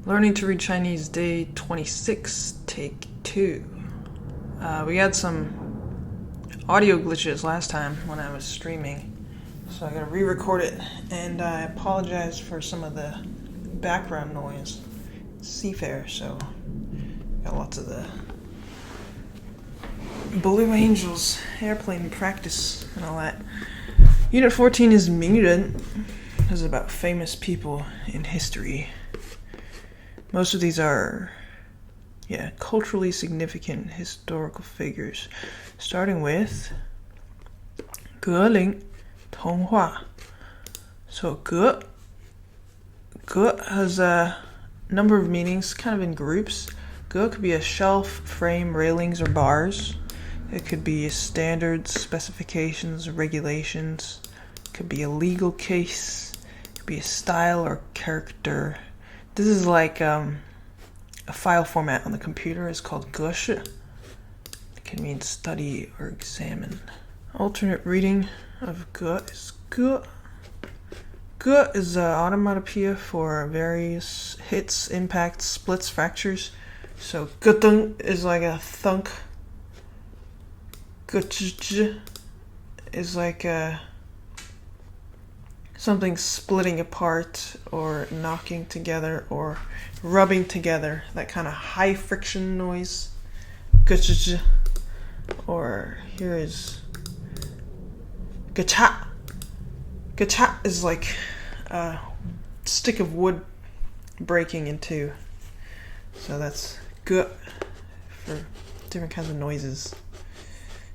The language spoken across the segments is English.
Learning to read Chinese day 26, take 2. We had some audio glitches last time when I was streaming, so I gotta re-record it, and I apologize for some of the background noise. It's seafair, so got lots of the Blue Angels airplane practice and all that. Unit 14 is 名人. This is about famous people in history. Most of these are, culturally significant historical figures. Starting with 格林童话. So 格 has a number of meanings, kind of in groups. 格 could be a shelf, frame, railings, or bars. It could be standards, specifications, regulations. It could be a legal case. It could be a style or character. This is like a file format on the computer. It's called 格式. It can mean study or examine. Alternate reading of 格 is 格. 格 is onomatopoeia for various hits, impacts, splits, fractures. So 咯噔 is like a thunk. 咯吱吱 is like something splitting apart or knocking together or rubbing together, that kind of high friction noise. 咯吱吱. Or here is 咯嚓. 咯嚓 is like a stick of wood breaking in two. So that's 咯 for different kinds of noises.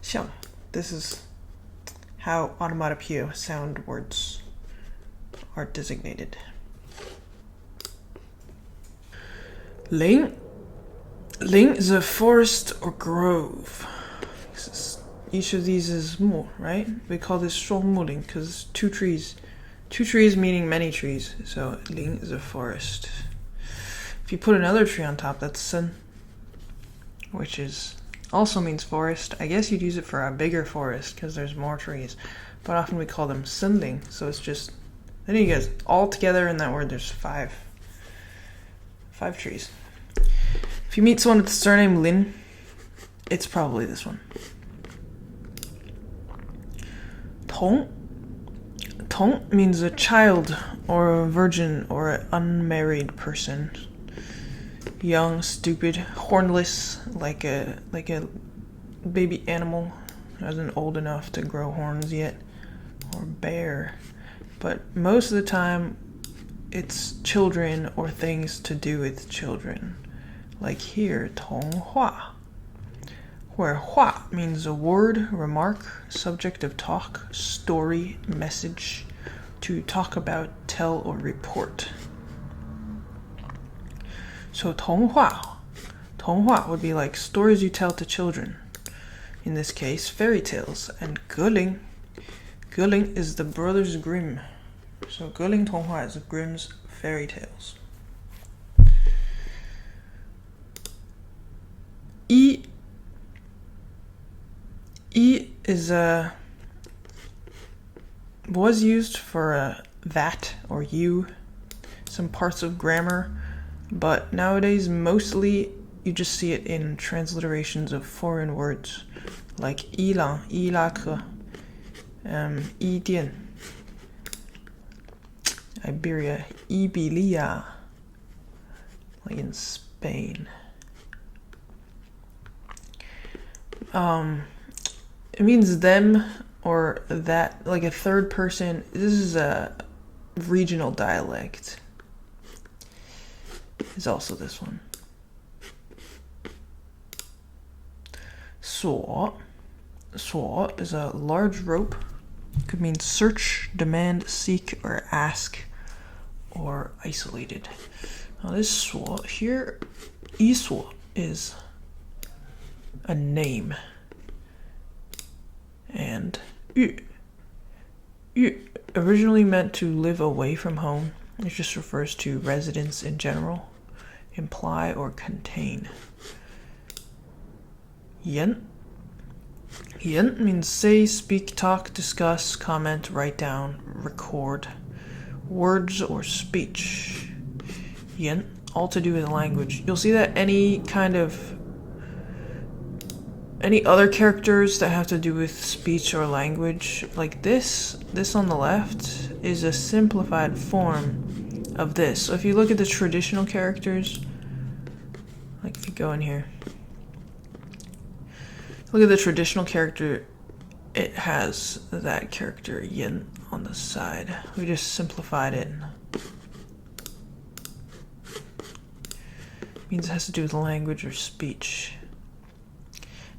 像. This is how onomatopoeia sound words are designated. 林 is a forest or grove. Each of these is 木, right? We call this 双木林 because two trees. Two trees meaning many trees. So 林 is a forest. If you put another tree on top, that's 森, which is also means forest. I guess you'd use it for a bigger forest because there's more trees. But often we call them 森林. So it's just, then you guys all together in that word there's five trees. If you meet someone with the surname Lin, it's probably this one. 童 means a child or a virgin or an unmarried person. Young, stupid, hornless, like a baby animal who isn't old enough to grow horns yet, or bear. But most of the time, it's children or things to do with children. Like here, 童话, where 话 means a word, remark, subject of talk, story, message, to talk about, tell, or report. So 童话would be like stories you tell to children. In this case, fairy tales. And 格林 is the Brothers Grimm. So 格林童话 is Grimm's fairy tales. 一 is was used for that or you, some parts of grammar, but nowadays mostly you just see it in transliterations of foreign words like 伊朗, 伊拉克, 伊甸, Iberia, Iberia, like in Spain. It means them or that, like a third person. This is a regional dialect. Is also this one. 锁 is a large rope. Could mean search, demand, seek, or ask, or isolated. Now this 锁 here, 一锁 is a name. And 寓 originally meant to live away from home. It just refers to residence in general, imply or contain. 言 means say, speak, talk, discuss, comment, write down, record, words or speech. 言 all to do with language. You'll see that any other characters that have to do with speech or language, like this on the left is a simplified form of this. So if you look at the traditional characters, like if you go in here, look at the traditional character, it has that character yin on the side. We just simplified it. Means it has to do with language or speech.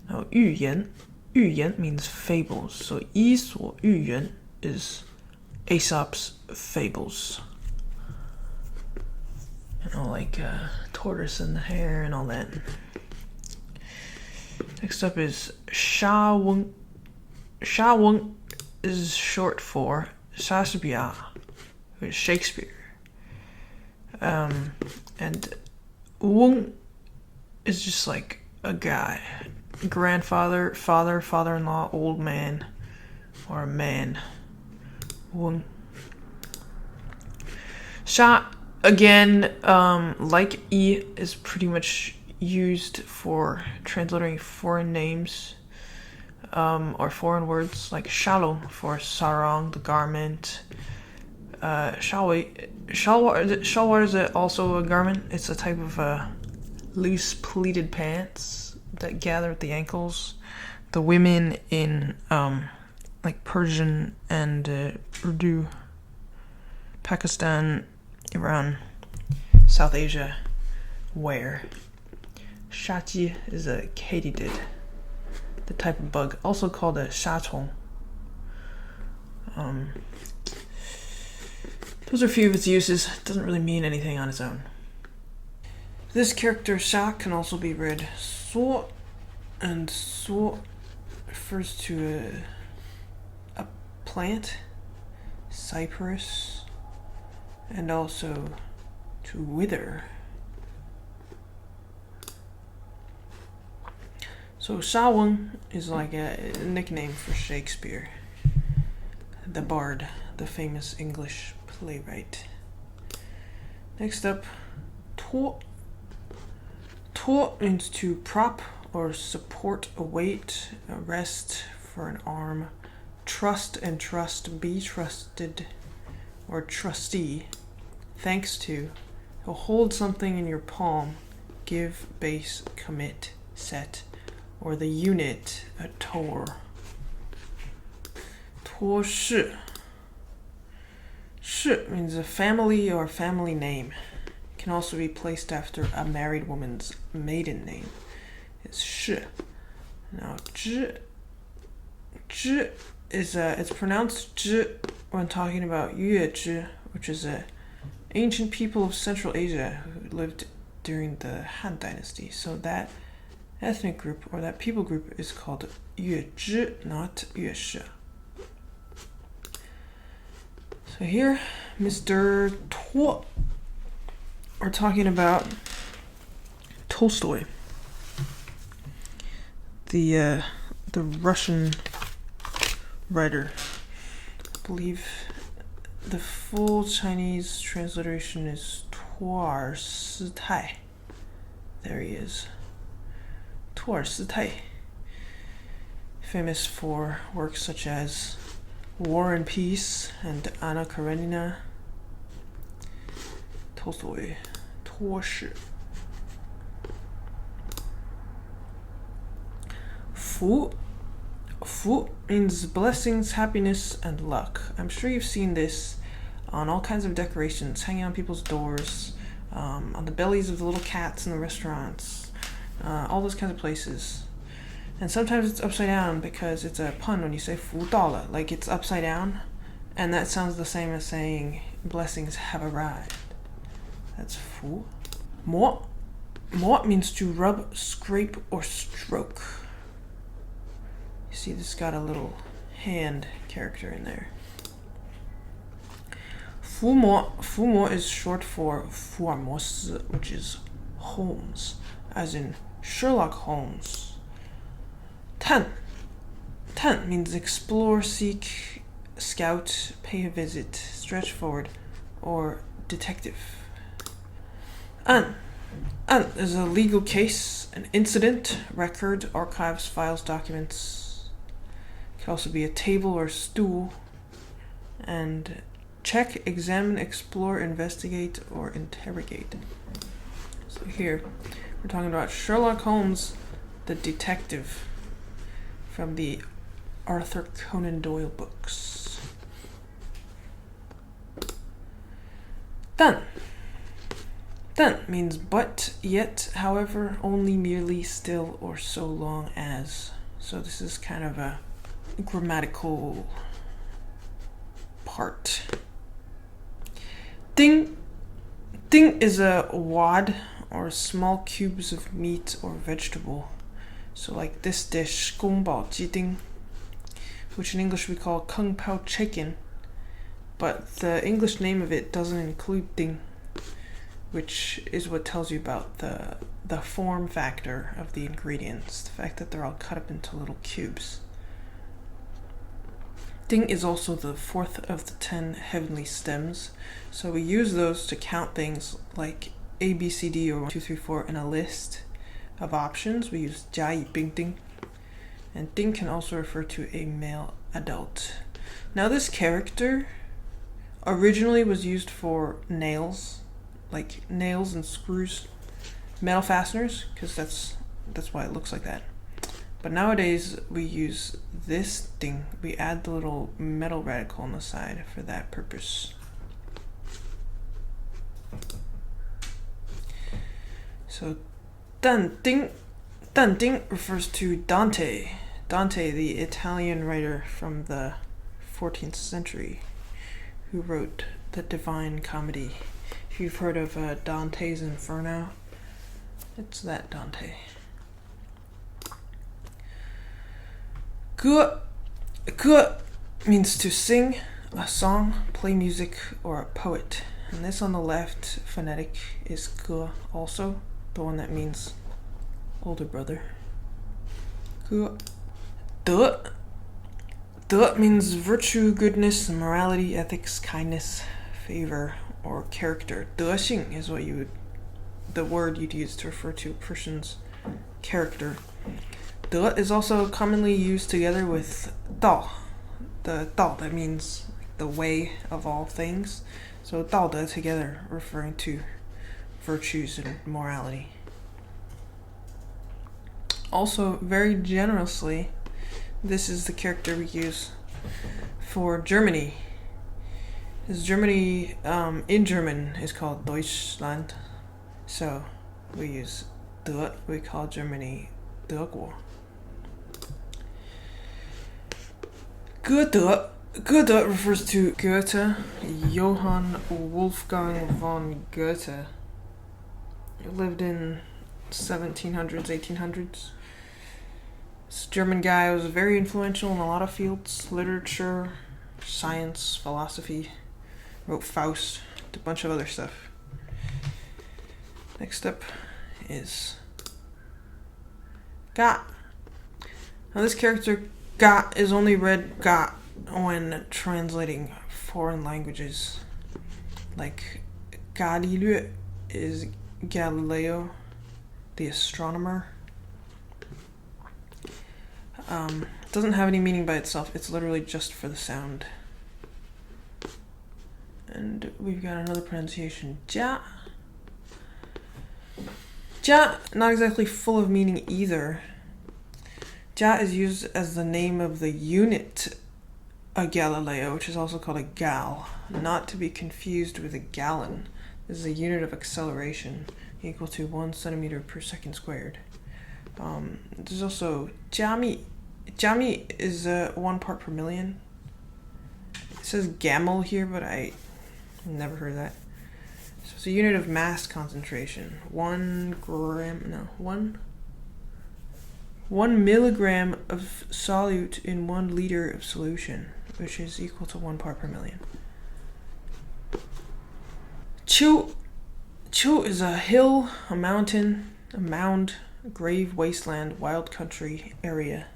Now, 寓言 means fables. So 伊索寓言 is Aesop's fables. You know, like tortoise and the hare and all that. Next up is 沙翁. 沙翁 is short for 莎士比亚, which is Shakespeare. And Wung is just like a guy. Grandfather, father, father-in-law, old man, or a man. Wung. Sha, again, like I, is pretty much used for transliterating foreign names, or foreign words, like shalom for sarong, the garment. Shalwar is also a garment. It's a type of loose pleated pants that gather at the ankles. The women in like Persian and Urdu, Pakistan, Iran, South Asia wear. Shachi is a katydid, the type of bug, also called a shatong. Those are a few of its uses. It doesn't really mean anything on its own. This character sha can also be read so, and so refers to a plant, cypress, and also to wither. So Shaweng is like a nickname for Shakespeare, the bard, the famous English playwright. Next up, to. To means to prop or support a weight, a rest for an arm. Trust and trust, be trusted, or trustee. Thanks to. He'll hold something in your palm. Give, base, commit, set, or the unit, a tor. 托氏. Shi means a family or family name. Can also be placed after a married woman's maiden name. It's shi. Now, zhi is it's pronounced zhi when talking about Yuezhi, which is an ancient people of Central Asia who lived during the Han Dynasty. So that ethnic group or that people group is called Yuezhi, not Yueshi. So here, Mr. To. We're talking about Tolstoy, the Russian writer. I believe the full Chinese transliteration is Tu'er Sitai. There he is. Tu'er Sitai. Famous for works such as War and Peace and Anna Karenina. Tolstoy. 托氏. Fu. Fu means blessings, happiness, and luck. I'm sure you've seen this on all kinds of decorations, hanging on people's doors, on the bellies of the little cats in the restaurants, all those kinds of places. And sometimes it's upside down because it's a pun when you say 福到了, like it's upside down, and that sounds the same as saying blessings have arrived. That's fu. Mo. Mo means to rub, scrape, or stroke. You see this got a little hand character in there. Fu mo is short for Fuarmos, which is Holmes, as in Sherlock Holmes. Tan means explore, seek, scout, pay a visit, stretch forward, or detective. An. An is a legal case, an incident, record, archives, files, documents. It can also be a table or stool. And check, examine, explore, investigate, or interrogate. So here, we're talking about Sherlock Holmes, the detective, from the Arthur Conan Doyle books. Done. Done means but, yet, however, only, merely, still, or so long as. So this is kind of a grammatical part. Ding. Ding is a wad or small cubes of meat or vegetable. So like this dish, gong bao ji ding, which in English we call kung pao chicken, but the English name of it doesn't include ding, which is what tells you about the form factor of the ingredients, the fact that they're all cut up into little cubes. Ding is also the fourth of the 10 heavenly stems, so we use those to count things like A, B, C, D, or 1, 2, 3, 4 in a list of options. We use jia yi bing ding, and ding can also refer to a male adult. Now this character originally was used for nails, like nails and screws, metal fasteners, because that's why it looks like that. But nowadays we use this ding. We add the little metal radical on the side for that purpose. So dan ding refers to Dante. Dante, the Italian writer from the 14th century, who wrote the Divine Comedy. If you've heard of Dante's Inferno, it's that Dante. Ge means to sing a song, play music, or a poet. And this on the left phonetic is ge also, the one that means older brother. Ge. De means virtue, goodness, morality, ethics, kindness, favor, or character. 德性 is the word you'd use to refer to a person's character. 德 is also commonly used together with 道. The 道, that means the way of all things. So 道德 together, referring to virtues and morality. Also, very generously, this is the character we use for Germany. Because Germany, in German, is called Deutschland. So we use de, we call Germany 德国. Goethe refers to Goethe, Johann Wolfgang von Goethe. He lived in 1700s, 1800s. This German guy was very influential in a lot of fields: literature, science, philosophy. Wrote Faust, a bunch of other stuff. Next up is Got. Now this character Got is only read Got when translating foreign languages. Like Galileo is Galileo, the astronomer. Doesn't have any meaning by itself. It's literally just for the sound. And we've got another pronunciation, ja. Ja, not exactly full of meaning either. Ja is used as the name of the unit of Galileo, which is also called a gal, not to be confused with a gallon. This is a unit of acceleration, equal to 1 centimeter per second squared. There's also jami. Jami is 1 part per million. It says gamel here, but I never heard that. So it's a unit of mass concentration. 1 milligram of solute in 1 liter of solution, which is equal to 1 part per million. Chu is a hill, a mountain, a mound, a grave, wasteland, wild country, area,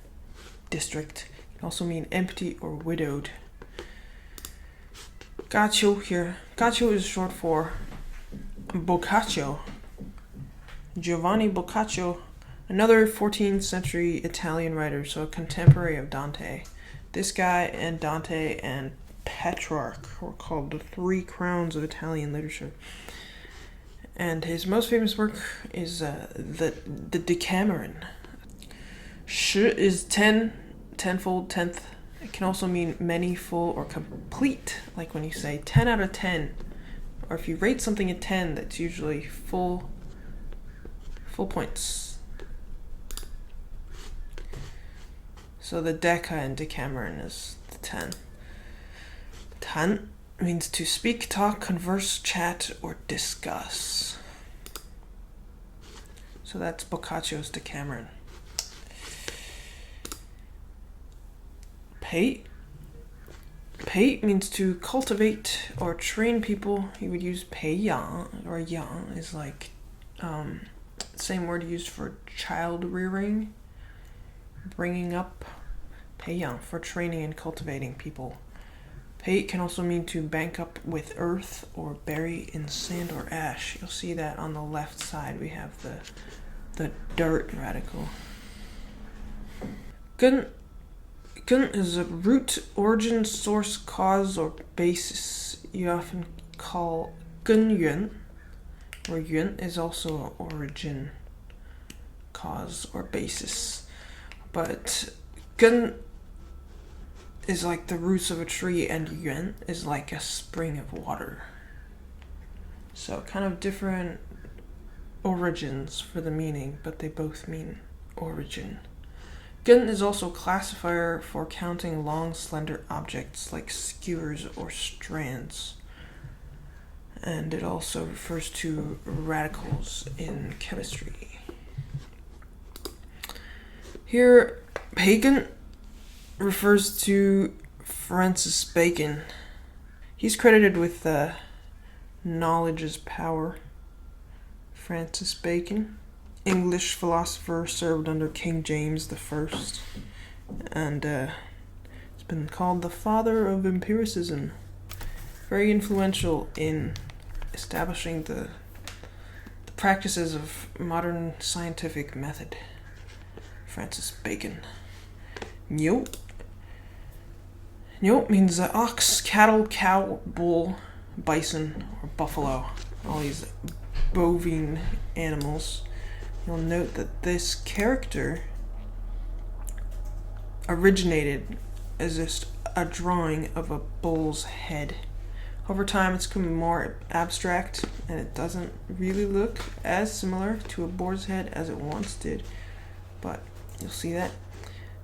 district. It can also mean empty or widowed. Gacho here. Gacho is short for boccaccio, Giovanni Boccaccio, another 14th century Italian writer, so a contemporary of Dante. This guy and Dante and Petrarch were called the three crowns of Italian literature. And his most famous work is the Decameron. 十 is 10, tenfold, tenth. It can also mean many, full, or complete, like when you say 10 out of 10. Or if you rate something a 10, that's usually full points. So the Deca in Decameron is the 10. Tan means to speak, talk, converse, chat, or discuss. So that's Boccaccio's Decameron. Pei. Pei means to cultivate or train people. You would use pei yang, or yang is like same word used for child rearing, bringing up. Pei yang for training and cultivating people. Pei can also mean to bank up with earth or bury in sand or ash. You'll see that on the left side we have the dirt radical. Gun is a root, origin, source, cause, or basis. You often call 根源, where 源 is also origin, cause, or basis. But 根 is like the roots of a tree, and 源 is like a spring of water. So kind of different origins for the meaning, but they both mean origin. 根 is also a classifier for counting long, slender objects like skewers or strands. And it also refers to radicals in chemistry. Here, pagan refers to Francis Bacon. He's credited with knowledge is power. Francis Bacon. English philosopher, served under King James I, and it's been called the father of empiricism. Very influential in establishing the practices of modern scientific method. Francis Bacon. Nyo. Nyo means ox, cattle, cow, bull, bison, or buffalo. All these bovine animals. You'll note that this character originated as just a drawing of a bull's head. Over time, it's become more abstract, and it doesn't really look as similar to a boar's head as it once did. But you'll see that.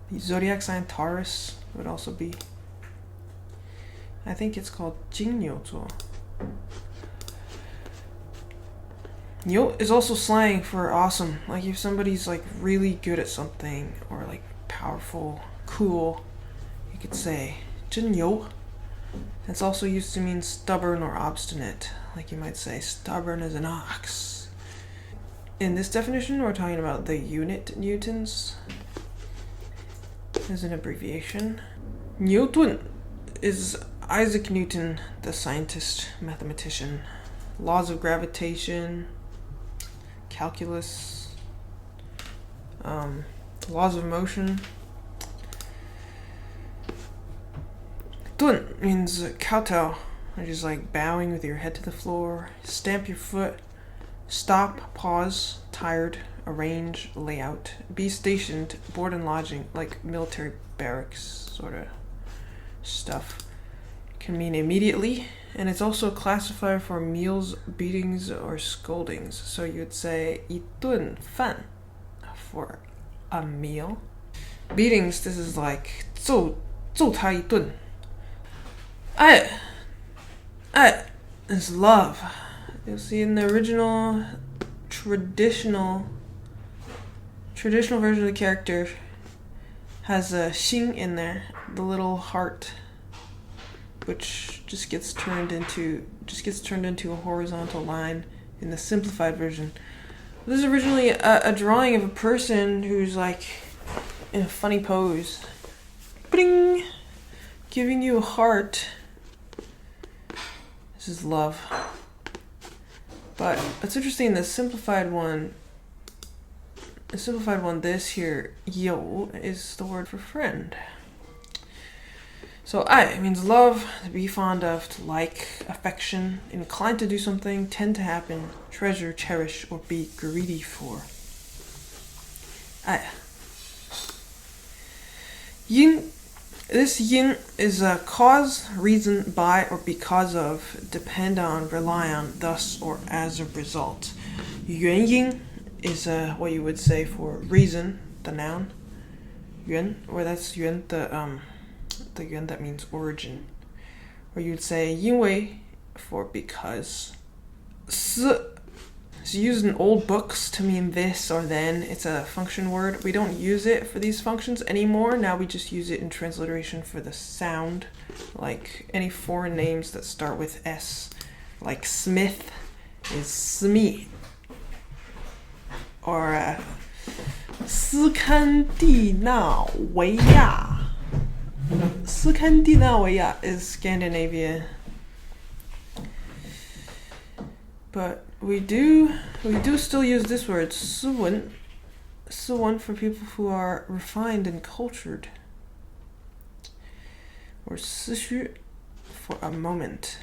The zodiac sign Taurus would also be, I think it's called 金牛座. Nyo is also slang for awesome. Like if somebody's like really good at something, or like powerful, cool, you could say 真牛. It's also used to mean stubborn or obstinate. Like you might say stubborn as an ox. In this definition, we're talking about the unit newtons as an abbreviation. Newton is Isaac Newton, the scientist, mathematician. Laws of gravitation, calculus, laws of motion. Dun means kowtow, which is like bowing with your head to the floor. Stamp your foot. Stop, pause, tired, arrange, lay out. Be stationed, board and lodging, like military barracks sort of stuff. Can mean immediately, and it's also a classifier for meals, beatings, or scoldings. So you would say 一顿饭 for a meal. Beatings, this is like 揍他一顿. I is love. You'll see in the original traditional version of the character has a 心 in there, the little heart, which just gets turned into a horizontal line in the simplified version. This is originally a drawing of a person who's like in a funny pose, bling, giving you a heart. This is love. But it's interesting, the simplified one a simplified one, this here, 有 is the word for friend. So 爱 means love, to be fond of, to like, affection, inclined to do something, tend to happen, treasure, cherish, or be greedy for. 爱. 因 This 因 is a cause, reason, by, or because of, depend on, rely on, thus, or as a result. 原因 is what you would say for reason, the noun. 原, or that's 原, the 原 that means origin. Or you'd say 因为 for because. 是 is used in old books to mean this or then. It's a function word. We don't use it for these functions anymore. Now we just use it in transliteration for the sound. Like any foreign names that start with S. Like Smith is Smith. Or 斯堪的纳维亚. 斯堪的纳维亚 is Scandinavia. But we do still use this word, 斯文 for people who are refined and cultured. Or 思绪 for a moment.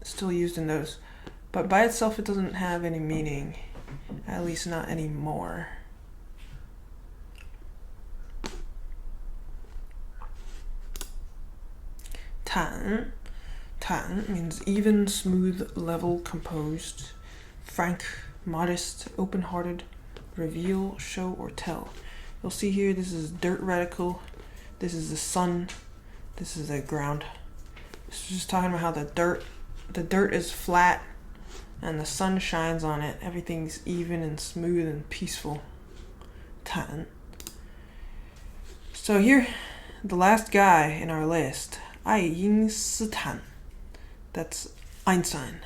Still used in those. But by itself it doesn't have any meaning. At least not anymore. Tan means even, smooth, level, composed, frank, modest, open-hearted, reveal, show, or tell. You'll see here this is dirt radical, this is the sun, this is the ground. This is just talking about how the dirt is flat and the sun shines on it. Everything's even and smooth and peaceful. Tan. So here, the last guy in our list, 爱因斯坦. That's Einstein.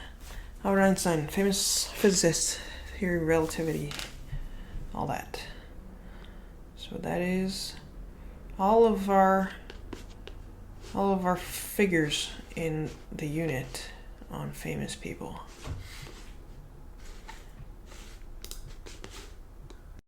Albert Einstein, famous physicist, theory of relativity, all that. So that is all of our figures in the unit on famous people.